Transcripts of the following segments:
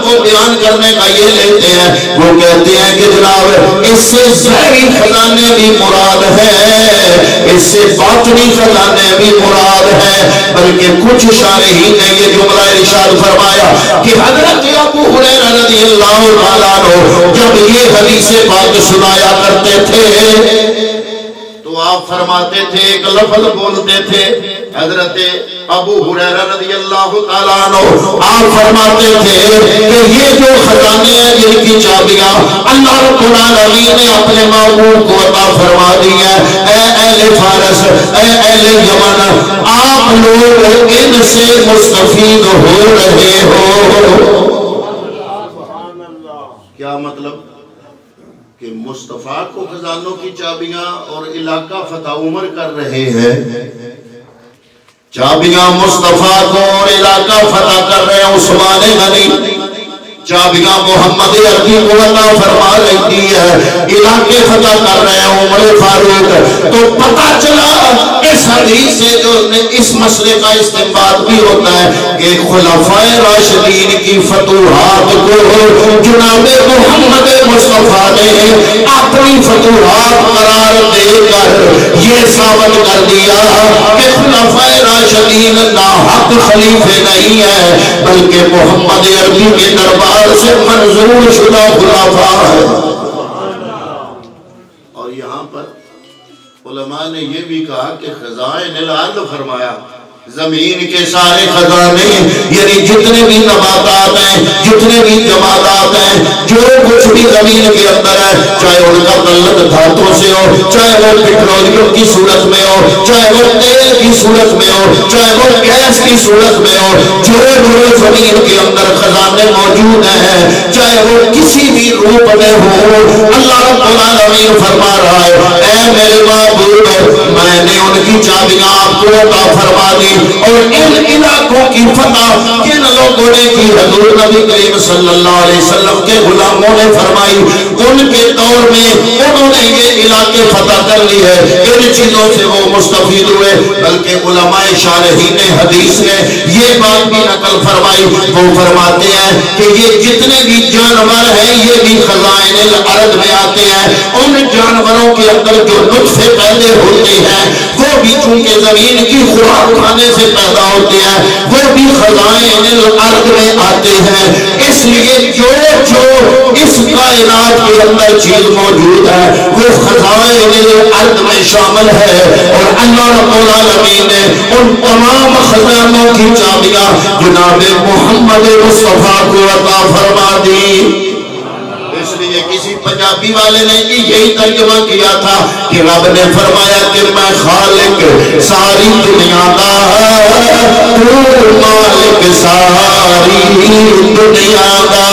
کو بیان کرنے کا یہ لیتے ہیں، وہ کہتے ہیں کہ جناب اس سے ظاہری خزانے بھی مراد ہے، اس سے باطنی خزانے بھی مراد ہے، بلکہ کچھ شارحین نے یہ جملہ ارشاد فرمایا کہ حضرت ابو ہریرہ رضی اللہ تعالیٰ عنہ جب یہ حدیث پاک سنایا کرتے تھے تو آپ فرماتے تھے، ایک لفظ بولتے تھے، حضرت ابو ہریرہ رضی اللہ تعالیٰ عنہ آپ فرماتے تھے کہ یہ جو خزانے ہیں جن کی چابیاں اللہ رب العالمین نے اپنے محبوب کو عطا فرما دی ہیں، اے اہل فارس، اے اہل یمن، آپ لوگ ان سے مستفید ہو رہے ہو۔ کیا مطلب کہ مصطفیٰ کو خزانوں کی چابیاں اور علاقہ فتح عمر کر رہے ہیں، چابیاں مصطفیٰ کو اور علاقہ فتح کر رہے ہیں عثمان غنی، چابیاں محمد عربی کو عطا فرما رہی ہے، علاقے فتح کر رہے ہیں عمر فاروق۔ تو پتہ چلا اس حدیث سے جو اس مسئلے کا استنباط بھی ہوتا ہے کہ خلفائے راشدین کی فتوحات کو جناب محمد مصطفیٰ نے اپنی فتوحات قرار دے کر یہ ثابت کر دیا کہ خلفائے راشدین ناحق خلیفے نہیں ہیں، بلکہ محمد عربی کے دربار سے منظور شدہ خلفاء ہے۔ اور یہاں پر علماء نے یہ بھی کہا کہ خزائن الارض فرمایا، زمین کے سارے خزانے، یعنی جتنے بھی نباتات ہیں، جتنے بھی جمادات ہیں، جو کچھ بھی زمین کے اندر ہے، چاہے ان کا تعلق دھاتوں سے ہو، چاہے وہ پیٹرولیم کی صورت میں ہو، چاہے وہ تیل کی صورت میں ہو، چاہے وہ گیس کی صورت میں ہو، جو زمین کے اندر خزانے موجود ہیں، چاہے وہ کسی بھی روپ میں ہو، اللہ رب العالمین فرما رہا ہے اے میرے معبود، میں نے ان کی چابیاں آپ کو عطا فرما دی، اور ان علاقوں کی فتح جن لوگوں نے کی حضور نبی کریم صلی اللہ علیہ وسلم کے غلاموں نے فرمائی، ان کے دور میں انہوں نے یہ علاقے فتح کر لی ہے، ان چیزوں سے وہ مستفید ہوئے۔ بلکہ علماء شارحین حدیث نے یہ بات بھی نقل فرمائی، وہ فرماتے ہیں کہ یہ جتنے بھی جانور ہیں یہ بھی خزائن الارض میں آتے ہیں، ان جانوروں کے اندر جو نطفے پیدا ہوتے ہیں وہ بھی چونکہ زمین کی خوراک کھانے سے پیدا ہوتے ہیں، وہ بھی خزائن الارض میں آتے ہیں۔ اس لیے جو اس کائنات کے اندر چیز موجود ہے وہ خزائن الارض میں شامل ہے، اور اللہ رب العالمین نے ان تمام خزانوں کی چابیاں جناب محمد مصطفیٰ کو عطا فرما دی۔ اس لیے کسی پنجابی والے نے یہی ترجمہ کیا تھا کہ رب نے فرمایا کہ میں خالق ساری دنیا دا، تو مالک ساری دنیا دا،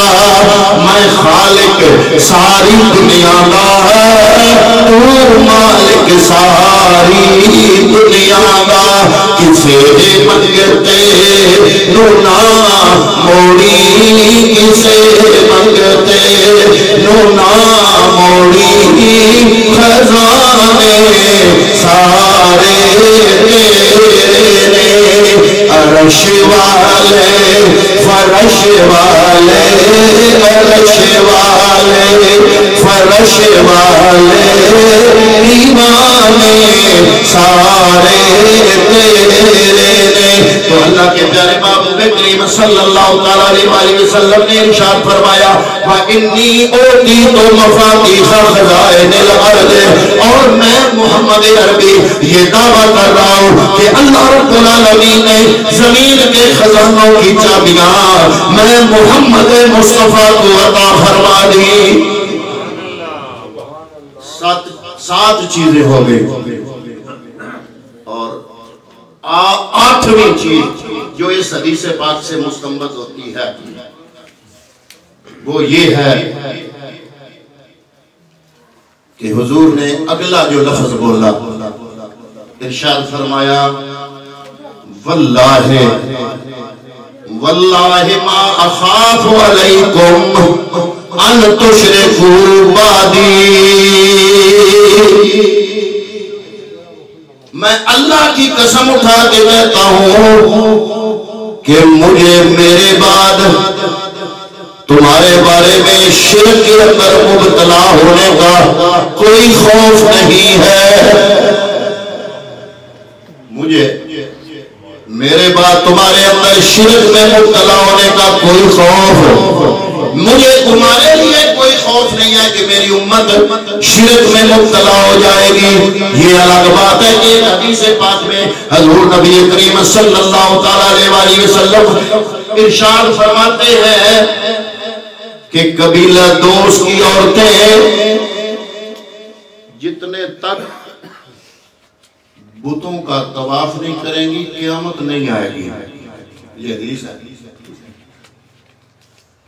میں خالق ساری دنیا دا، تو مالک ساری دنیا دا، کسے منگتے نو نہ موڑی، کسے منگتے نو نہ موڑی، خزانے سارے تیرے، عرش والے فرش والے، عرش والے فرش والے، دیوانے سارے تیرے۔ تو اللہ کے پیارے محبوب کریم صلی اللہ علیہ وسلم نے ارشاد فرمایا وَإِنِّي أُوتِيتُ مَفَاتِيحَ خَزَائِنِ الْأَرْضِ، اور میں محمد عربی یہ دعویٰ کر رہا ہوں کہ اللہ رب العالمین نے زمین کے خزانوں کی چابیاں میں محمد مصطفیٰ کو عطا فرما دی۔ سات چیزیں ہو گئی، اور آٹھویں چیز جو اس حدیث پاک سے مستنبط ہوتی ہے وہ یہ ہے کہ حضور نے اگلا جو لفظ بولا، ارشاد فرمایا واللہ واللہ ما اخاف علیکم ان تشرکوا بعدی، میں اللہ کی قسم اٹھا کے کہتا ہوں کہ مجھے میرے بعد تمہارے بارے میں شرک کے اندر مبتلا ہونے کا کوئی خوف نہیں ہے۔ مجھے میرے بعد تمہارے اندر شرک میں مبتلا ہونے کا کوئی خوف، مجھے تمہارے لیے کوئی خوف نہیں ہے کہ میری امت شرک میں مبتلا ہو جائے گی۔ یہ الگ بات ہے کہ حدیث پاک میں حضور نبی کریم صلی اللہ تعالی علیہ وسلم ارشاد فرماتے ہیں کہ قبیلہ دوست کی عورتیں جتنے تک بتوں کا طواف نہیں کریں گی قیامت نہیں آئے گی۔ یہ حدیث ہے،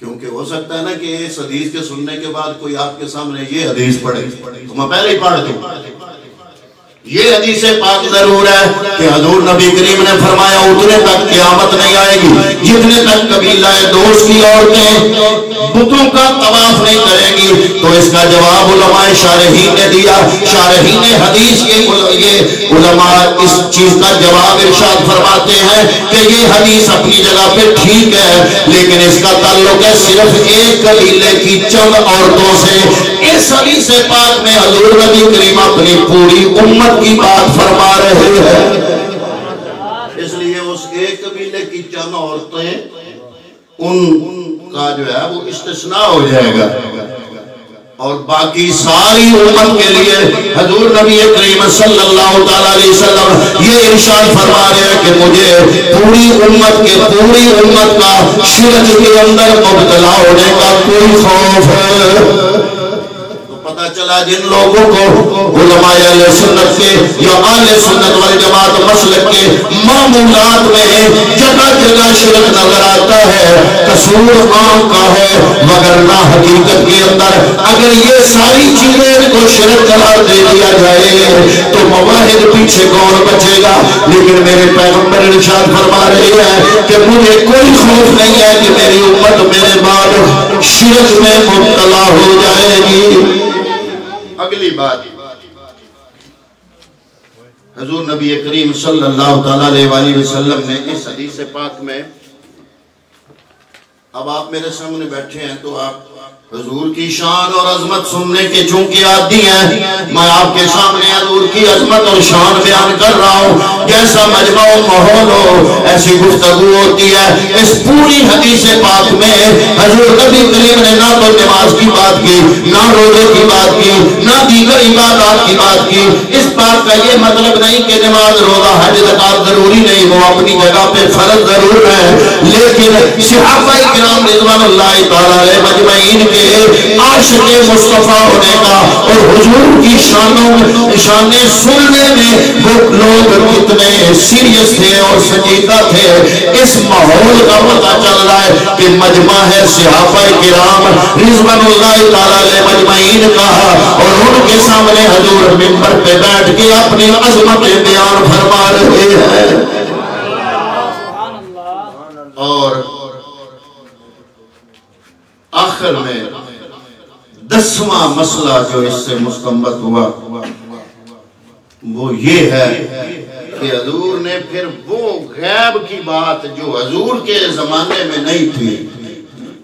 کیونکہ ہو سکتا ہے نا کہ اس حدیث کے سننے کے بعد کوئی آپ کے سامنے یہ حدیث پڑھے تو میں پہلے ہی پڑھ دوں۔ یہ حدیث پاک ضرور ہے کہ حضور نبی کریم نے فرمایا اتنے تک قیامت نہیں آئے گی جتنے تک قبیلہ دوست کی عورتیں بتوں کا طواف نہیں کریں گی۔ تو اس کا جواب علماء شارحین نے دیا۔ شارحین حدیث کے یہ علماء اس چیز کا جواب ارشاد فرماتے ہیں کہ یہ حدیث اپنی جگہ پہ ٹھیک ہے، لیکن اس کا تعلق ہے صرف ایک قبیلے کی چند عورتوں سے۔ اس حدیث پاک میں حضور نبی کریم اپنی پوری امت کی بات فرما رہے ہیں، اس لیے اس ایک قبیلے کی چند عورتیں ان کا جو ہے وہ استثناء ہو جائے گا، اور باقی ساری امت کے لیے حضور نبی کریم صلی اللہ علیہ وسلم یہ ارشاد فرما رہے ہیں کہ مجھے پوری امت کا شرک کے اندر مبتلا ہونے کا کوئی خوف ہے۔ پتہ چلا جن لوگوں کو علماء اہل سنت کے یا اہل سنت والجماعت مسلک کے معمولات میں جگہ جگہ شرک نظر آتا ہے، قصور عام کا ہے، مگر نہ حقیقت کے اندر اگر یہ ساری چیزیں کو شرک قرار دے دیا جائے تو مواحد پیچھے کون بچے گا؟ لیکن میرے پیغمبر ارشاد فرما رہے ہیں کہ مجھے کوئی خوف نہیں ہے کہ میری امت میرے بعد شرک میں مبتلا ہو جائے گی۔ اگلی بات، حضور نبی کریم صلی اللہ علیہ وآلہ وسلم نے اس حدیث پاک میں، اب آپ میرے سامنے بیٹھے ہیں تو آپ حضور کی شان اور عظمت سننے کے چونکہ عادی ہیں، میں آپ کے سامنے حضور کی عظمت اور شان بیان کر رہا ہوں۔ جیسا مجمع و ماحول ہو ایسی گفتگو ہوتی ہے۔ اس پوری حدیث پاک میں حضور نبی کریم نے نہ تو نماز کی بات کی، نہ روزے کی بات کی، نہ دیگر عبادات کی بات کی۔ اس بات کا یہ مطلب نہیں کہ نماز روزہ حج زکات ضروری نہیں، وہ اپنی جگہ پہ فرض ضرور ہے، لیکن صحابہ کرام رضوان اللہ تعالی علیہ مجمعین کے عاشق مصطفیٰ ہونے کا اور حضور کی شانیں سننے میں وہ لوگ کتنے سیریس تھے اور سنجیدہ تھے، اس ماحول کا پتہ چل رہا ہے کہ مجمع ہے صحابہ کرام رضوان اللہ تعالی علیہ مجمعین کا، اور ان کے سامنے حضور منبر پہ بیٹھ کے اپنی عظمت بیان فرما رہے ہیں۔ اور آخر میں 10واں مسئلہ جو اس سے مستنبط ہوا وہ یہ ہے کہ حضور نے پھر وہ غیب کی بات جو حضور کے زمانے میں نہیں تھی،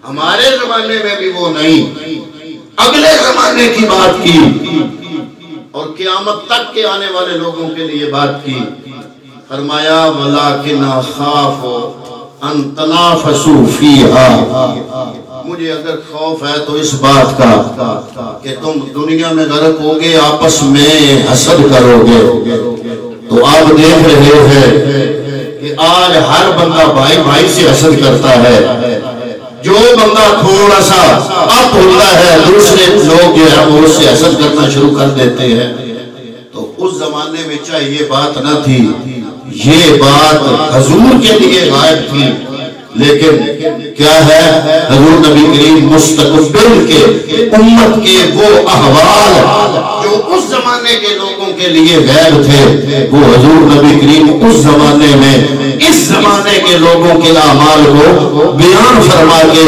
ہمارے زمانے میں بھی وہ نہیں، اگلے زمانے کی بات کی اور قیامت تک کے آنے والے لوگوں کے لیے بات کی۔ فرمایا وَلَٰكِنْ أَخَافُ أَن تَنَافَسُوا فِيهَا، مجھے اگر خوف ہے تو اس بات کا کہ تم دنیا میں غرق ہوگے، آپس میں حسد کرو گے۔ تو آپ دیکھ رہے ہیں کہ آج ہر بندہ بھائی بھائی سے حسد کرتا ہے، جو بندہ تھوڑا سا اپ ہوتا ہے دوسرے لوگ جو ہے وہ اس سے حسد کرنا شروع کر دیتے ہیں۔ تو اس زمانے میں چاہے یہ بات نہ تھی، یہ بات حضور کے لیے غائب تھی، لیکن کیا ہے حضور نبی کریم مستقبل کے امت کے وہ احوال جو اس زمانے کے لوگوں کے لیے غیب تھے، وہ حضور نبی کریم اس زمانے میں اس زمانے کے لوگوں کے اعمال کو بیان فرما کے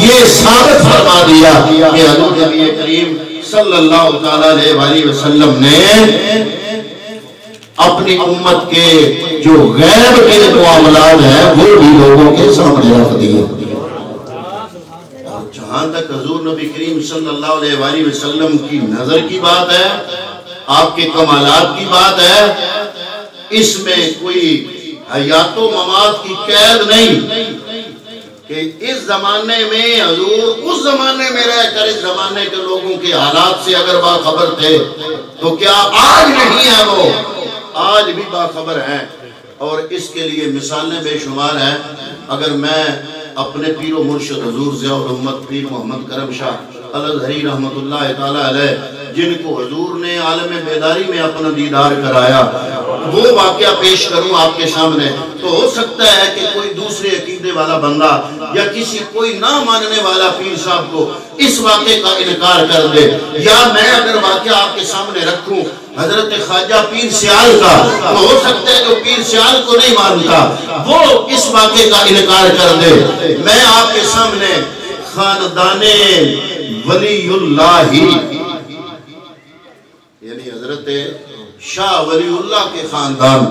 یہ ثابت فرما دیا کہ حضور نبی کریم صلی اللہ تعالی علیہ وسلم نے اپنی امت کے جو غیب کے معاملات ہیں وہ بھی لوگوں کے سامنے رکھ دیے۔ جہاں تک حضور نبی کریم صلی اللہ علیہ وآلہ وسلم کی نظر کی بات ہے، آپ کے کمالات کی بات ہے، اس میں کوئی حیات و ممات کی قید نہیں کہ اس زمانے میں حضور اس زمانے میں رہ کر اس زمانے کے لوگوں کے حالات سے اگر باخبر تھے تو کیا آج نہیں ہے؟ وہ آج بھی باخبر ہیں، اور اس کے لیے مثالیں بے شمار ہیں۔ اگر میں اپنے پیر و مرشد حضور ضیاء الامت پیر محمد کرم شاہ الازہری رحمت اللہ تعالی علیہ، جن کو حضور نے عالم بیداری میں اپنا دیدار کرایا، وہ واقعہ پیش کروں آپ کے سامنے، تو ہو سکتا ہے کہ کوئی دوسرے عقیدے والا بندہ یا کسی کوئی نہ ماننے والا پیر صاحب کو اس واقعے کا انکار کر دے، یا میں اگر واقعہ آپ کے سامنے رکھوں حضرت خواجہ پیر سیال کا، تو ہو سکتا ہے جو پیر سیال کو نہیں مانتا وہ اس واقعے کا انکار کر دے۔ میں آپ کے سامنے خاندان ولی اللہ یعنی حضرت شاہ ولی اللہ کے خاندان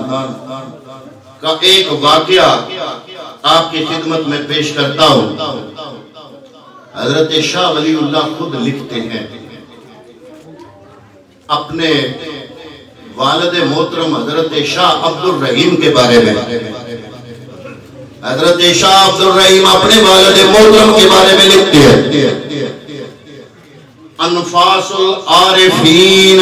کا ایک واقعہ آپ کی خدمت میں پیش کرتا ہوں۔ حضرت شاہ ولی اللہ خود لکھتے ہیں اپنے والد محترم حضرت شاہ عبد الرحیم کے بارے میں۔ حضرت شاہ عبد الرحیم اپنے والد محترم کے بارے میں لکھتے ہیں، انفاس العارفین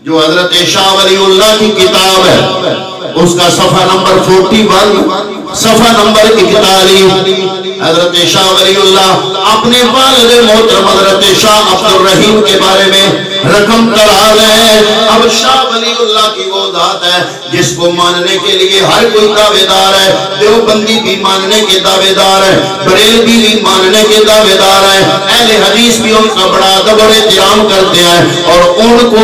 جو حضرت شاہ ولی اللہ کی کتاب ہے، اس کا صفحہ نمبر 41 صفحہ نمبر 41 حضرت شاہ ولی اللہ اپنے والد محترم حضرت شاہ عبد الرحیم کے بارے میں رقم کرا لیں۔ اب شاہ ولی اللہ کی وہ ذات ہے جس کو ماننے کے لیے ہر کوئی دعویدار ہے، دیوبندی بھی ماننے کے دعویدار ہے، بریلوی بھی ماننے کے دعویدار ہے، اہل حدیث بھی ان کا بڑا ادب اور احترام کرتے ہیں اور ان کو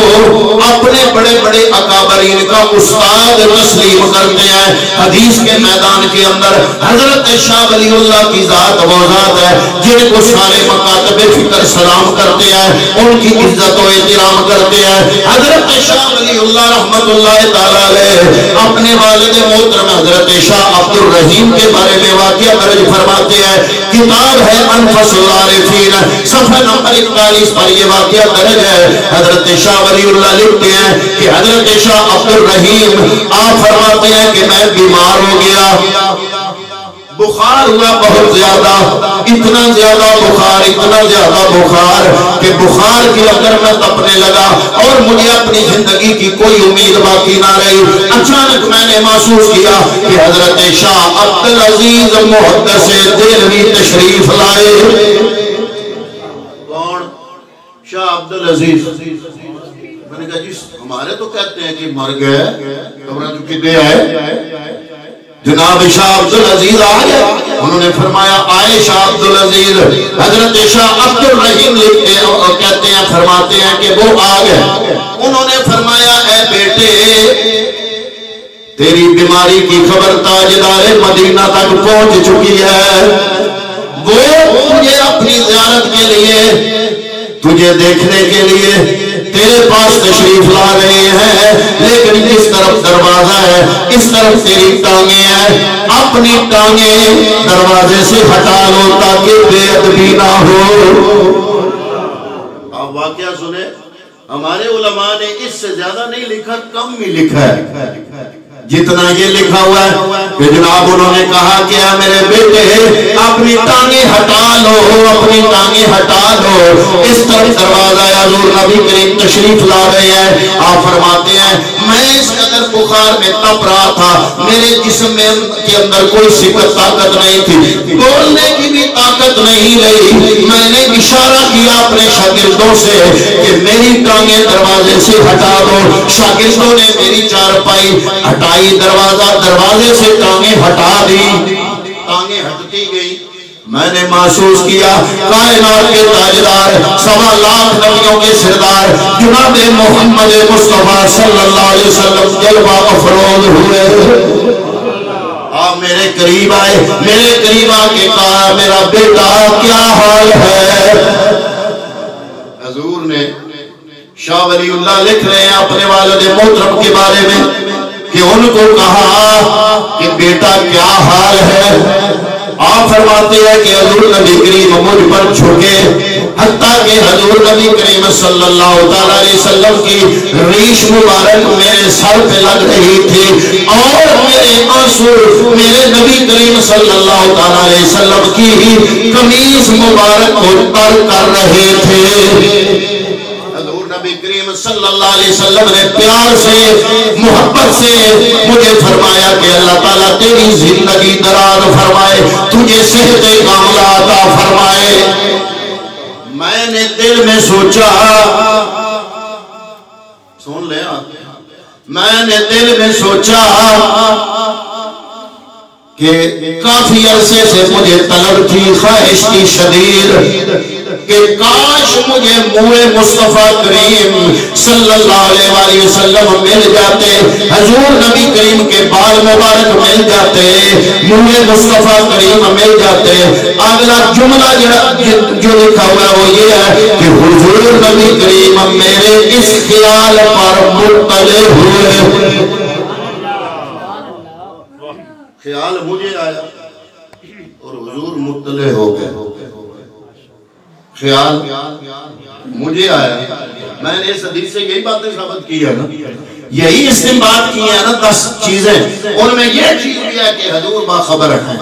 اپنے بڑے بڑے اکابرین کا استاد تسلیم کرتے ہیں۔ حدیث کے میدان کے اندر حضرت شاہ ولی اللہ کی ذات وہ ذات ہے جن کو سارے مکاتب فکر سلام کرتے ہیں، ان کی عزت و احترام کرتے ہیں۔ حضرت شاہ ولی اللہ رحمت اللہ تعالی علیہ اپنے والد محترم حضرت شاہ عبد الرحیم کے بارے میں واقعہ درج فرماتے ہیں، کتاب ہے انفس العارفین صفحہ نمبر 41 پر یہ واقعہ درج ہے۔ حضرت شاہ ولی اللہ لکھتے ہیں کہ حضرت شاہ عبد الرحیم آپ فرماتے ہیں کہ میں بیمار ہو گیا، بخار ہوا بہت زیادہ، اتنا زیادہ بخار کہ بخار کی اگر میں تپنے لگا اور مجھے اپنی زندگی کی کوئی امید باقی نہ رہی۔ اچانک میں نے محسوس کیا کہ حضرت شاہ عبدالعزیز محدث دہلوی تشریف لائے۔ کون؟ شاہ عبدالعزیز۔ میں نے کہا جی ہمارے تو کہتے ہیں کہ مر گئے، خبریں جو کتنے آئے؟ جناب شاہ عبدالعزیز آئے، انہوں نے فرمایا آئے شاہ عبدالعزیز۔ حضرت شاہ عبد الرحیم لکھتے ہیں اور کہتے ہیں فرماتے ہیں کہ وہ آ گئے، انہوں نے فرمایا اے بیٹے تیری بیماری کی خبر تاجدار مدینہ تک پہنچ چکی ہے، وہ تجھے اپنی زیارت کے لیے، تجھے دیکھنے کے لیے تیرے پاس تشریف لا رہے ہیں، لیکن اس طرف دروازہ ہے، اس طرف تیری ٹانگیں ہیں، اپنی ٹانگیں دروازے سے ہٹا لو تاکہ بے ادبی نہ ہو۔ آپ واقعہ سنیں، ہمارے علماء نے اس سے زیادہ نہیں لکھا، کم ہی لکھا ہے۔ جتنا یہ لکھا ہوا ہے کہ جناب انہوں نے کہا کہ اے میرے بیٹے اپنی ٹانگیں ہٹا لو، اپنی ٹانگیں ہٹا لو، اس طرف دروازہ ہے، حضور نبی کریم تشریف لا رہے ہیں۔ آپ فرماتے ہیں میں اس قدر بخار میں تپ رہا تھا، میرے جسم میں کے اندر کوئی صفت طاقت نہیں تھی، بولنے کی بھی طاقت نہیں رہی۔ میں نے اشارہ کیا اپنے شاگردوں سے کہ میری ٹانگیں دروازے سے ہٹا دو، شاگردوں نے میری چارپائی ہٹائی، دروازے سے ٹانگیں ہٹا دی، ٹانگیں ہٹتی گئی۔ میں نے محسوس کیا کائنات کے تاجدار، 1.25 لاکھ نبیوں کے سردار جناب محمد مصطفیٰ صلی اللہ علیہ وسلم جلوہ افروز ہوئے۔ آپ میرے قریب آئے، میرے قریب آ کے کہا میرا بیٹا کیا حال ہے؟ حضور نے شاہ ولی اللہ لکھ رہے ہیں اپنے والد محترم کے بارے میں کہ ان کو کہا کہ بیٹا کیا حال ہے؟ آپ فرماتے ہیں کہ حضور نبی کریم مجھ پر جھکے حتیٰ کہ حضور نبی کریم صلی اللہ تعالیٰ علیہ وسلم کی ریش مبارک میرے سر پہ لگ رہی تھی اور میرے آنسو میرے نبی کریم صلی اللہ تعالیٰ علیہ وسلم کی قمیص مبارک کو تر کر رہے تھے۔ حضور نبی کریم صلی اللہ علیہ وسلم نے پیار سے محبت سے مجھے فرمایا کہ اللہ تعالیٰ تیری زندگی دراز فرمائے، تجھے صحت کاملہ عطا فرمائے۔ میں نے دل میں سوچا، سن لے میں نے دل میں سوچا کہ کافی عرصے سے مجھے طلب تھی، خواہش تھی شدید کہ کاش مجھے منہ مصطفیٰ کریم صلی اللہ علیہ وسلم مل جاتے، حضور نبی کریم کے بال مبارک مل جاتے، منہ مصطفیٰ کریم مل جاتے۔ اگلا جملہ جو لکھا ہوا وہ یہ ہے کہ حضور نبی کریم میرے اس خیال پر مطلع ہوئے۔ خیال مجھے آیا اور حضور مطلع ہو گئے۔ خیال مجھے آیا، میں نے اس حدیث سے یہی باتیں ثابت کی ہے نا، یہی استنباط کی ہے نا 10 چیزیں، ان میں یہ چیز بھی ہے کہ حضور باخبر ہیں۔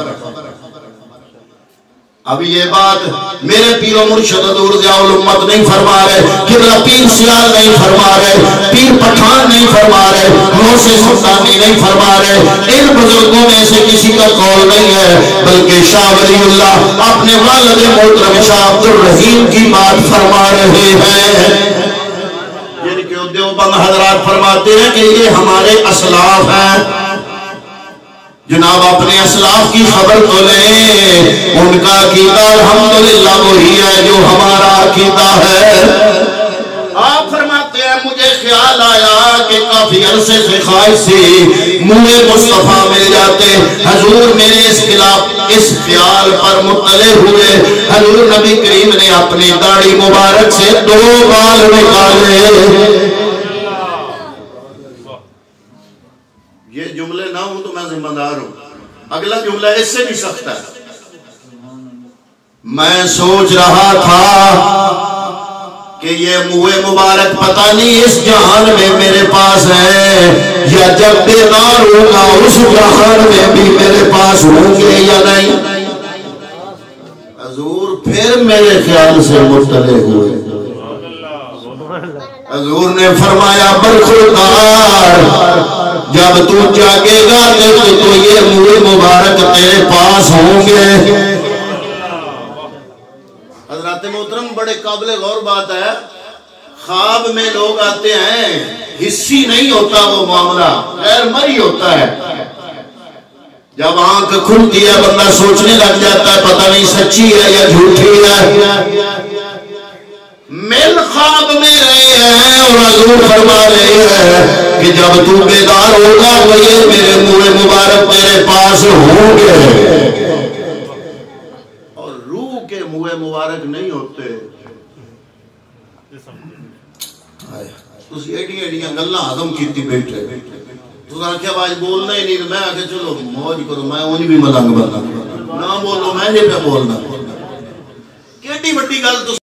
اب یہ بات میرے پیر و مرشد حضور ضیاء الامت نہیں فرما رہے، قبلہ پیر سیال نہیں فرما رہے، پیر پٹھان نہیں فرما رہے، غوث سلطانی نہیں فرما رہے، ان بزرگوں میں سے کسی کا قول نہیں ہے، بلکہ شاہ ولی اللہ اپنے والد محترم شاہ عبد الرحیم کی بات فرما رہے ہیں۔ جن کے دیوبند حضرات فرماتے ہیں کہ یہ ہمارے اسلاف ہیں۔ جناب اپنے اسلاف کی خبر تو لیں، ان کا عقیدہ الحمدللہ وہی ہے جو ہمارا عقیدہ ہے۔ آپ فرماتے ہیں مجھے خیال آیا کہ کافی عرصے سے خواہش سے منہ مصطفیٰ مل جاتے، حضور میرے اس خیال پر مطلع ہوئے۔ حضور نبی کریم نے اپنی داڑھی مبارک سے 2 بال نکالے۔ یہ جملے نہ ہوں تو میں ذمہ دار ہوں، اگلا جملہ اس سے بھی سخت ہے۔ میں سوچ رہا تھا کہ یہ منہ مبارک پتہ نہیں اس جہان میں میرے پاس ہے یا جب بیدار ہوگا اس جہان میں بھی میرے پاس ہوں گے یا نہیں۔ حضور پھر میرے خیال سے مطلع ہوئے۔ حضور نے فرمایا برخوردار، جب تو جاگے گا تو یہ منہ مبارک تیرے پاس ہوں گے۔ حضرات محترم بڑے قابل غور بات ہے، خواب میں لوگ آتے ہیں، حصی نہیں ہوتا وہ معاملہ، غیر مری ہوتا ہے۔ جب آنکھ کھلتی ہے بندہ سوچنے لگ جاتا ہے پتہ نہیں سچی ہے یا جھوٹی ہے۔ مل خواب میں رہے ہیں اور حضور فرما رہے ہیں کہ جب تو بیدار ہوگا وہ یہ میرے منہ مبارک تیرے پاس ہوں گے۔ اور روح کے منہ مبارک نہیں ہوتے۔ تسی ایڈیاں ایڈیاں گلاں ہضم کیتی بیٹھے، تو آنکھیں آج بولنا ہی نہیں، میں آگے چلو موج کرو، میں انہیں بھی ملنگ بنا نہ بولو، میں نہیں پہ بولنا۔ کیڈی بڑی گل